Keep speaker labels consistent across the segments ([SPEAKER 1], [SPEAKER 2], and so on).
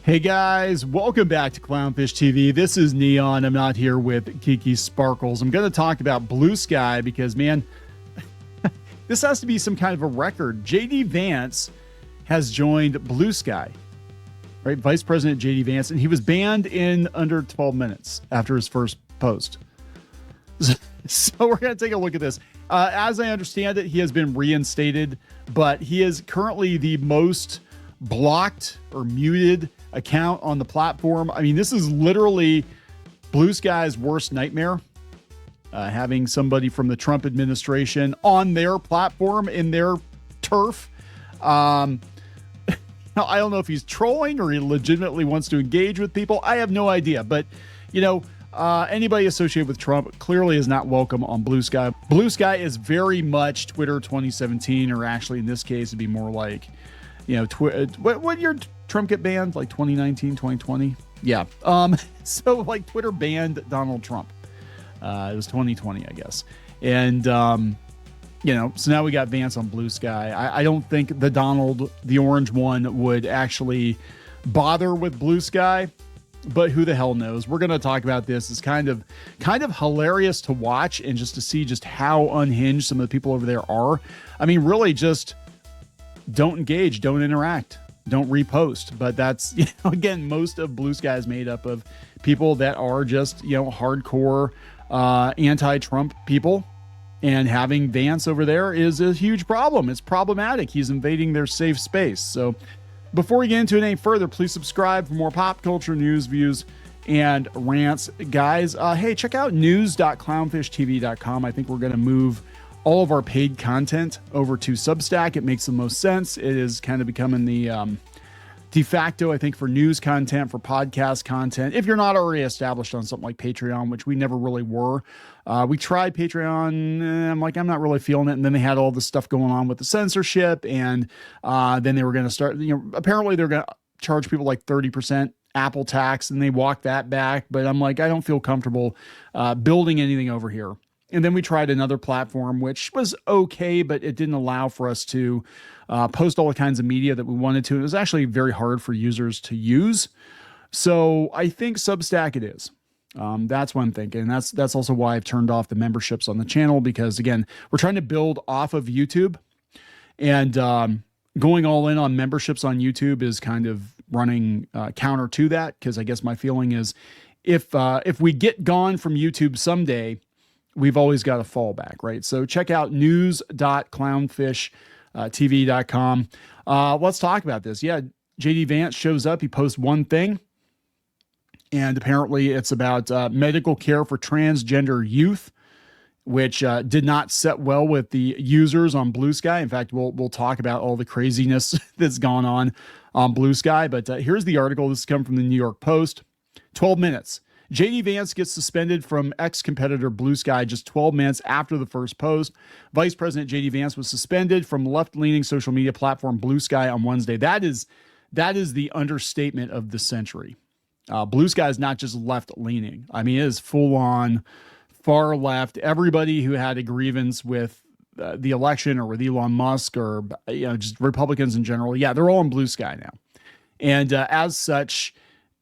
[SPEAKER 1] Hey guys, welcome back to Clownfish TV. This is Kneon. I'm not here with Geeky Sparkles. I'm going to talk about Bluesky because, man, this has to be some kind of a record. JD Vance has joined Bluesky, right? Vice President JD Vance, and he was banned in under 12 minutes after his first post. So we're going to take a look at this. As I understand it, he has been reinstated, but he is currently the most blocked or muted account on the platform. I mean, this is literally Bluesky's worst nightmare, having somebody from the Trump administration on their platform in their turf. I don't know if he's trolling or he legitimately wants to engage with people. I have no idea, but anybody associated with Trump clearly is not welcome on Bluesky. Bluesky is very much Twitter 2017, or actually in this case, it'd be more like, what year Trump get banned? Like 2019, 2020? Yeah. So like Twitter banned Donald Trump. It was 2020, I guess. And, so now we got Vance on Bluesky. I don't think the orange one, would actually bother with Bluesky, but who the hell knows? We're going to talk about this. It's kind of hilarious to watch and just to see just how unhinged some of the people over there are. I mean, really just don't engage, don't interact, don't repost. But that's, again, most of Bluesky is made up of people that are just, hardcore anti-Trump people. And having Vance over there is a huge problem. It's problematic. He's invading their safe space. So before we get into it any further, please subscribe for more pop culture news, views, and rants. Guys, hey, check out news.clownfishtv.com. I think we're going to move all of our paid content over to Substack. It makes the most sense. It is kind of becoming the de facto, I think, for news content, for podcast content. If you're not already established on something like Patreon, which we never really were. We tried Patreon. I'm not really feeling it. And then they had all this stuff going on with the censorship. And then they were going to start, apparently they're going to charge people like 30% Apple tax, and they walked that back. But I'm like, I don't feel comfortable building anything over here. And then we tried another platform, which was okay, but it didn't allow for us to post all the kinds of media that we wanted to. It was actually very hard for users to use. So I think Substack it is. That's what I'm thinking. And that's also why I've turned off the memberships on the channel, because, again, we're trying to build off of YouTube. And going all in on memberships on YouTube is kind of running counter to that, because I guess my feeling is if we get gone from YouTube someday, we've always got a fallback, right? So check out news.clownfishtv.com. Let's talk about this. Yeah, JD Vance shows up. He posts one thing, and apparently it's about medical care for transgender youth, which did not set well with the users on Bluesky. In fact, we'll talk about all the craziness that's gone on Bluesky. But here's the article. This is coming from the New York Post. 12 minutes. JD Vance gets suspended from ex-competitor Bluesky just 12 minutes after the first post. Vice President JD Vance was suspended from left-leaning social media platform Bluesky on Wednesday. That is the understatement of the century. Bluesky is not just left-leaning. I mean, it is full-on far left. Everybody who had a grievance with the election or with Elon Musk or just Republicans in general, yeah, they're all on Bluesky now. And as such,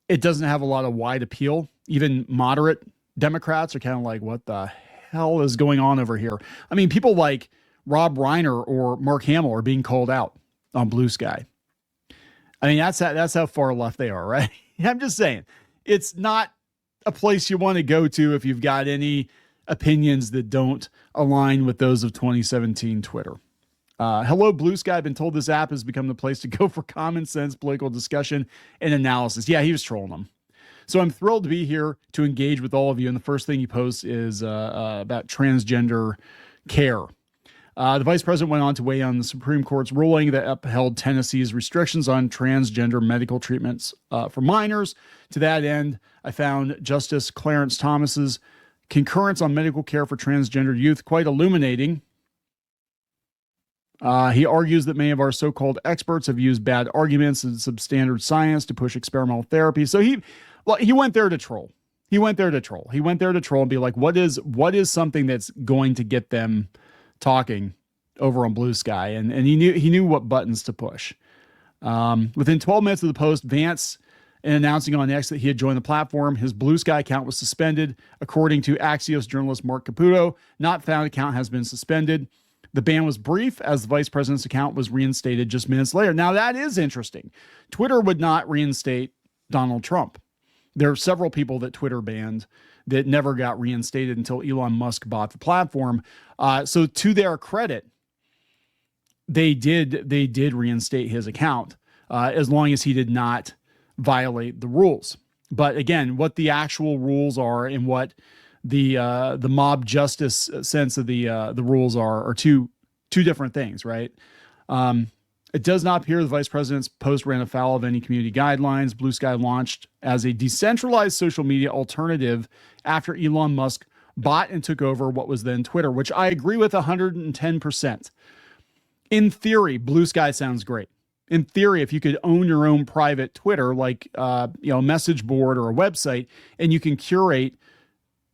[SPEAKER 1] it doesn't have a lot of wide appeal. Even moderate Democrats are kind of like, what the hell is going on over here? I mean, people like Rob Reiner or Mark Hamill are being called out on Bluesky. I mean, that's how far left they are, right? I'm just saying, it's not a place you want to go to if you've got any opinions that don't align with those of 2017 Twitter. Hello, Bluesky. I've been told this app has become the place to go for common sense political discussion and analysis. Yeah, he was trolling them. So I'm thrilled to be here to engage with all of you. And the first thing he posts is about transgender care. The vice president went on to weigh on the Supreme Court's ruling that upheld Tennessee's restrictions on transgender medical treatments for minors. To that end, I found Justice Clarence Thomas's concurrence on medical care for transgender youth quite illuminating. He argues that many of our so-called experts have used bad arguments and substandard science to push experimental therapy. So he went there to troll. He went there to troll and be like, what is something that's going to get them talking over on Bluesky? And he knew what buttons to push. Within 12 minutes of the post, Vance and announcing on X that he had joined the platform. His Bluesky account was suspended. According to Axios journalist Mark Caputo, not found account has been suspended. The ban was brief as the vice president's account was reinstated just minutes later. Now, that is interesting. Twitter would not reinstate Donald Trump. There are several people that Twitter banned that never got reinstated until Elon Musk bought the platform. So to their credit, they did reinstate his account as long as he did not violate the rules. But again, what the actual rules are and what the mob justice sense of the rules are two different things, right? It does not appear the vice president's post ran afoul of any community guidelines. Bluesky launched as a decentralized social media alternative after Elon Musk bought and took over what was then Twitter, which I agree with 110%. In theory, Bluesky sounds great. In theory, if you could own your own private Twitter, like a message board or a website, and you can curate,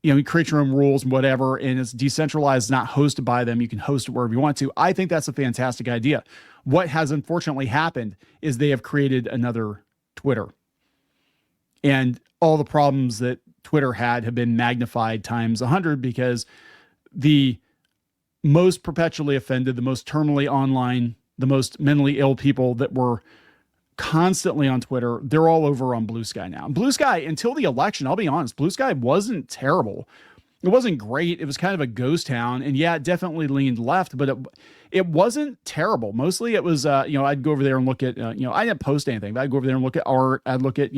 [SPEAKER 1] you create your own rules and whatever, and it's decentralized, not hosted by them, you can host it wherever you want to. I think that's a fantastic idea. What has unfortunately happened is they have created another Twitter. And all the problems that Twitter had have been magnified times 100 because the most perpetually offended, the most terminally online, the most mentally ill people that were constantly on Twitter, they're all over on Bluesky now. Bluesky, until the election, I'll be honest, Bluesky wasn't terrible. It wasn't great. It was kind of a ghost town. And yeah, it definitely leaned left, but it wasn't terrible. Mostly it was, I'd go over there and look at, I didn't post anything, but I'd go over there and look at art. I'd look at,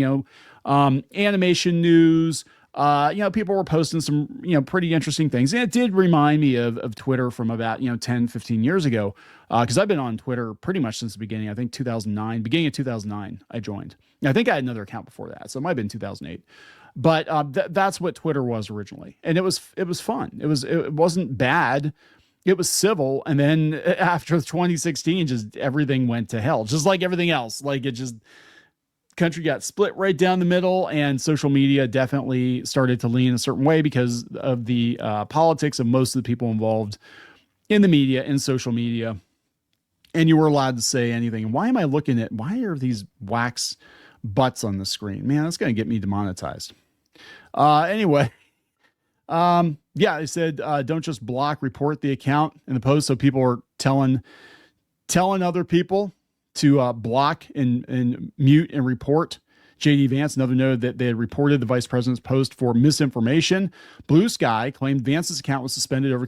[SPEAKER 1] animation news. People were posting some, pretty interesting things. And it did remind me of Twitter from about, 10, 15 years ago. Cause I've been on Twitter pretty much since the beginning. I think 2009, beginning of 2009, I joined. I think I had another account before that. So it might've been 2008, but that's what Twitter was originally. And it was fun. It wasn't bad. It was civil. And then after 2016, just everything went to hell, just like everything else. Like country got split right down the middle, and social media definitely started to lean a certain way because of the politics of most of the people involved in the media, in social media. And you were allowed to say anything. And why are these wax butts on the screen? Man, that's going to get me demonetized. Anyway, they said, don't just block, report the account in the post. So people are telling other people to block and mute and report. JD Vance, another noted that they had reported the vice president's post for misinformation. Bluesky claimed Vance's account was suspended over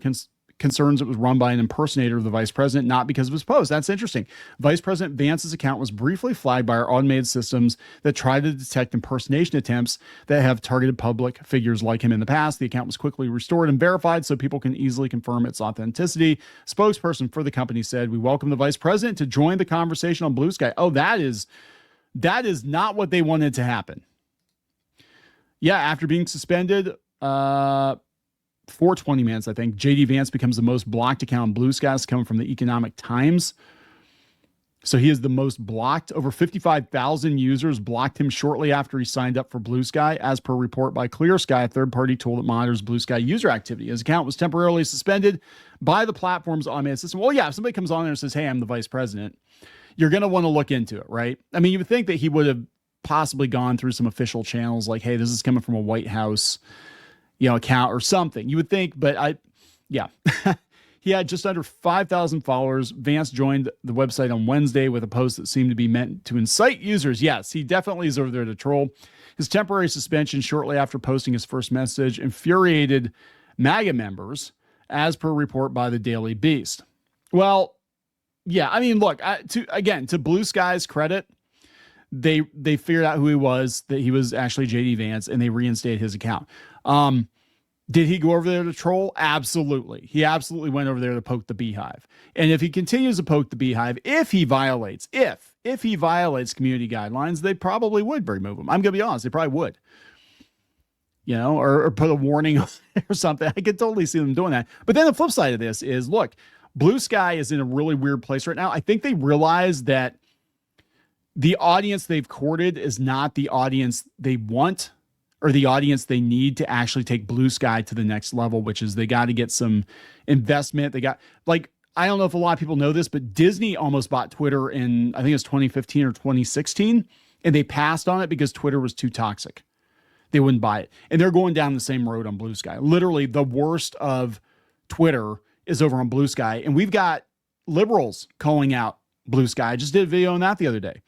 [SPEAKER 1] concerns it was run by an impersonator of the vice president, not because of his post. That's interesting. Vice President Vance's account was briefly flagged by our automated systems that try to detect impersonation attempts that have targeted public figures like him in the past. The account was quickly restored and verified so people can easily confirm its authenticity. Spokesperson for the company said, "We welcome the vice president to join the conversation on Bluesky." Oh, that is not what they wanted to happen. Yeah, after being suspended, for 20 minutes, I think, JD Vance becomes the most blocked account on Bluesky, coming from the Economic Times. So he is the most blocked. Over 55,000 users blocked him shortly after he signed up for Bluesky, as per report by ClearSky, a third-party tool that monitors Bluesky user activity. His account was temporarily suspended by the platform's automated system. Well, yeah, if somebody comes on there and says, "Hey, I'm the vice president," you're going to want to look into it, right? I mean, you would think that he would have possibly gone through some official channels like, "Hey, this is coming from a White House account," or something. You would think, but he had just under 5,000 followers. Vance joined the website on Wednesday with a post that seemed to be meant to incite users. Yes, he definitely is over there to troll. His temporary suspension shortly after posting his first message infuriated MAGA members, as per report by the Daily Beast. Well, yeah, I mean, look, to Bluesky's credit, they figured out who he was, that he was actually JD Vance, and they reinstated his account. Did he go over there to troll? Absolutely. He absolutely went over there to poke the beehive. And if he continues to poke the beehive, if he violates community guidelines, they probably would remove him. I'm going to be honest. They probably would, or put a warning or something. I could totally see them doing that. But then the flip side of this is, look, Bluesky is in a really weird place right now. I think they realize that the audience they've courted is not the audience they want, or the audience they need to actually take Bluesky to the next level, which is they got to get some investment. They got, I don't know if a lot of people know this, but Disney almost bought Twitter in, I think it was 2015 or 2016. and they passed on it because Twitter was too toxic. They wouldn't buy it. And they're going down the same road on Bluesky. Literally, the worst of Twitter is over on Bluesky. And we've got liberals calling out Bluesky. I just did a video on that the other day.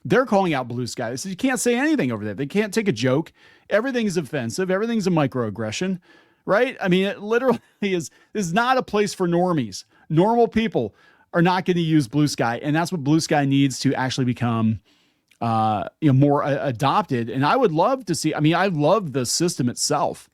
[SPEAKER 1] They're calling out Bluesky. They said you can't say anything over there. They can't take a joke. Everything's offensive. Everything's a microaggression, right? I mean, it literally is not a place for normies. Normal people are not going to use Bluesky. And that's what Bluesky needs to actually become more adopted. And I would love to see, I mean, I love the system itself.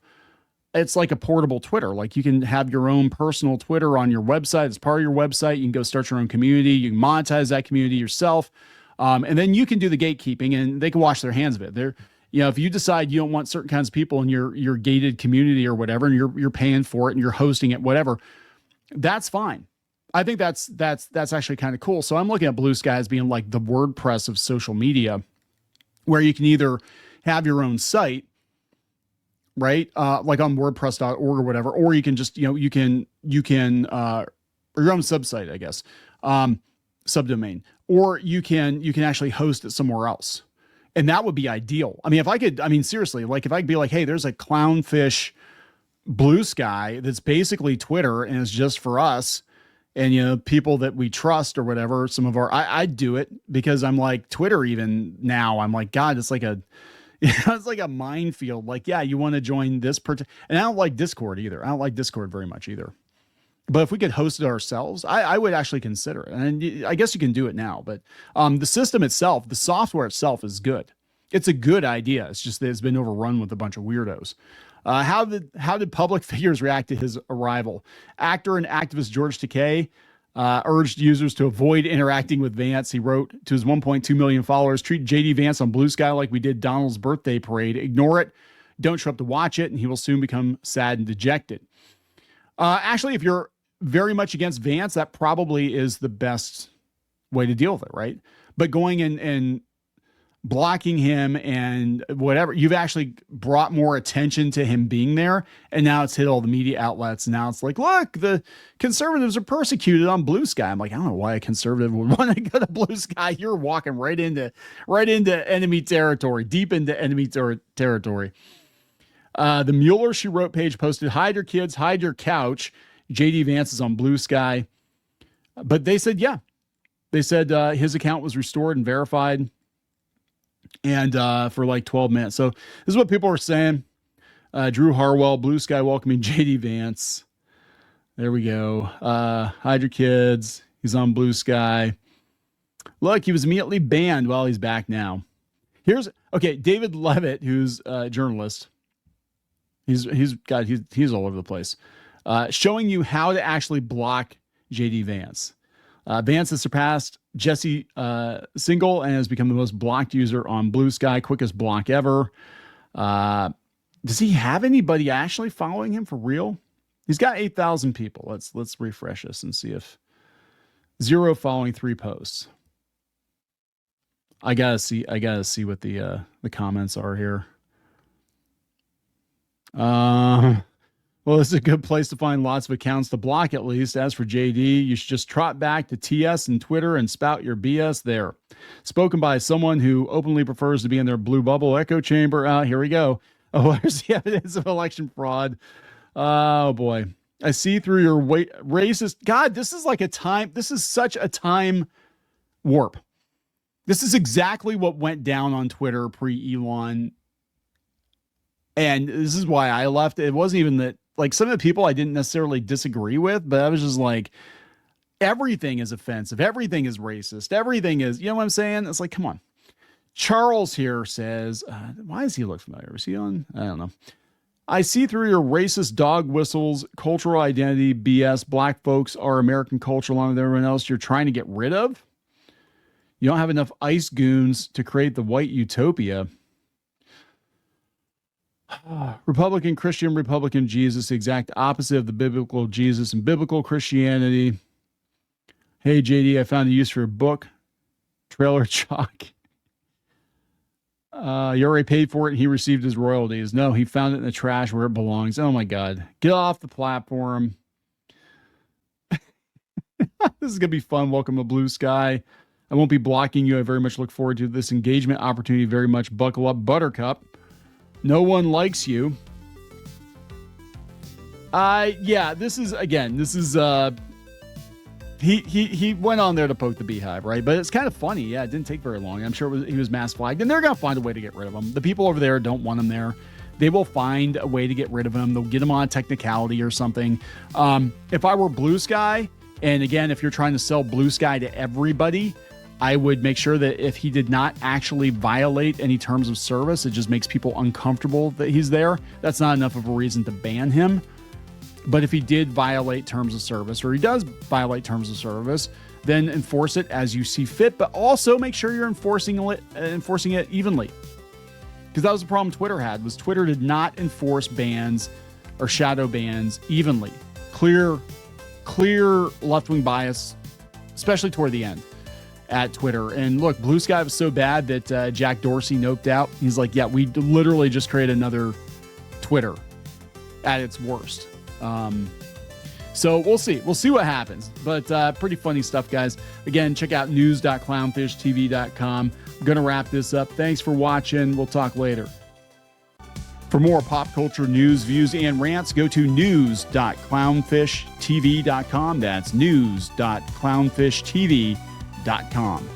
[SPEAKER 1] It's like a portable Twitter. Like you can have your own personal Twitter on your website. It's part of your website. You can go start your own community. You can monetize that community yourself. And then you can do the gatekeeping and they can wash their hands of it. They're, if you decide you don't want certain kinds of people in your gated community or whatever, and you're paying for it and you're hosting it, whatever, that's fine. I think that's actually kind of cool. So I'm looking at Bluesky as being like the WordPress of social media, where you can either have your own site, right? Like on WordPress.org or whatever, or you can just, you can, or your own subsite, I guess, subdomain, or you can actually host it somewhere else. And that would be ideal. I mean, if I could, seriously, like if I could be like, hey, there's a Clownfish Bluesky that's basically Twitter and it's just for us. And, people that we trust or whatever, some of I'd do it because I'm like Twitter even now. I'm like, God, it's like it's like a minefield. Like, yeah, you want to join this and I don't like Discord either. I don't like Discord very much either. But if we could host it ourselves, I would actually consider it. And I guess you can do it now, but the system itself, the software itself is good. It's a good idea. It's just that it's been overrun with a bunch of weirdos. How did public figures react to his arrival? Actor and activist George Takei urged users to avoid interacting with Vance. He wrote to his 1.2 million followers, treat JD Vance on Bluesky like we did Donald's birthday parade. Ignore it. Don't show up to watch it, and he will soon become sad and dejected. Actually, if you're very much against Vance, that probably is the best way to deal with it, right? But going and blocking him and whatever, you've actually brought more attention to him being there. And now it's hit all the media outlets. And now it's like, look, the conservatives are persecuted on Bluesky. I'm like, I don't know why a conservative would want to go to Bluesky. You're walking right into enemy territory, deep into enemy territory. The Mueller She Wrote page posted, hide your kids, hide your couch. JD Vance is on Bluesky. But they said, yeah, they said his account was restored and verified. And for like 12 minutes. So this is what people are saying. Drew Harwell, Bluesky welcoming JD Vance. There we go. Hide your kids. He's on Bluesky. Look, he was immediately banned. Well, he's back now. David Levitt, who's a journalist. He's all over the place. Showing you how to actually block JD Vance. Vance has surpassed Jesse Single and has become the most blocked user on Bluesky, quickest block ever. Does he have anybody actually following him for real? He's got 8,000 people. Let's refresh this and see if 0 following 3 posts. I gotta see what the comments are here. Well, this is a good place to find lots of accounts to block, at least. As for JD, you should just trot back to TS and Twitter and spout your BS there. Spoken by someone who openly prefers to be in their blue bubble echo chamber. Here we go. Oh, here's the evidence of election fraud. Oh, boy. I see through your racist. God, this is like this is such a time warp. This is exactly what went down on Twitter pre-Elon. And this is why I left. It wasn't even that. Like some of the people I didn't necessarily disagree with, but I was just like, everything is offensive. Everything is racist. Everything is, you know what I'm saying? It's like, come on. Charles here says, why does he look familiar? Is he on? I don't know. I see through your racist dog whistles, cultural identity, BS. Black folks are American culture along with everyone else you're trying to get rid of. You don't have enough ice goons to create the white utopia. Republican Christian, Republican Jesus, the exact opposite of the biblical Jesus and biblical Christianity. Hey, JD, I found a use for a book. Trailer chalk. You already paid for it and he received his royalties. No, he found it in the trash where it belongs. Oh, my God. Get off the platform. This is going to be fun. Welcome to Bluesky. I won't be blocking you. I very much look forward to this engagement opportunity. Very much. Buckle up, Buttercup. No one likes you. Yeah, this is he went on there to poke the beehive, right? But it's kind of funny. Yeah, it didn't take very long. I'm sure he was mass flagged, and they're going to find a way to get rid of him. The people over there don't want him there. They will find a way to get rid of him. They'll get him on a technicality or something. If I were Bluesky, and again, if you're trying to sell Bluesky to everybody, I would make sure that if he did not actually violate any terms of service, it just makes people uncomfortable that he's there. That's not enough of a reason to ban him. But if he did violate terms of service, or he does violate terms of service, then enforce it as you see fit, but also make sure you're enforcing it evenly. Because that was the problem Twitter had, was Twitter did not enforce bans or shadow bans evenly. Clear left-wing bias, especially toward the end at Twitter. And look, Bluesky was so bad that Jack Dorsey noped out. He's like, yeah, we literally just created another Twitter at its worst. So we'll see. We'll see what happens. But pretty funny stuff, guys. Again, check out news.clownfishtv.com. I'm going to wrap this up. Thanks for watching. We'll talk later. For more pop culture news, views, and rants, go to news.clownfishtv.com. That's news.clownfishtv.com.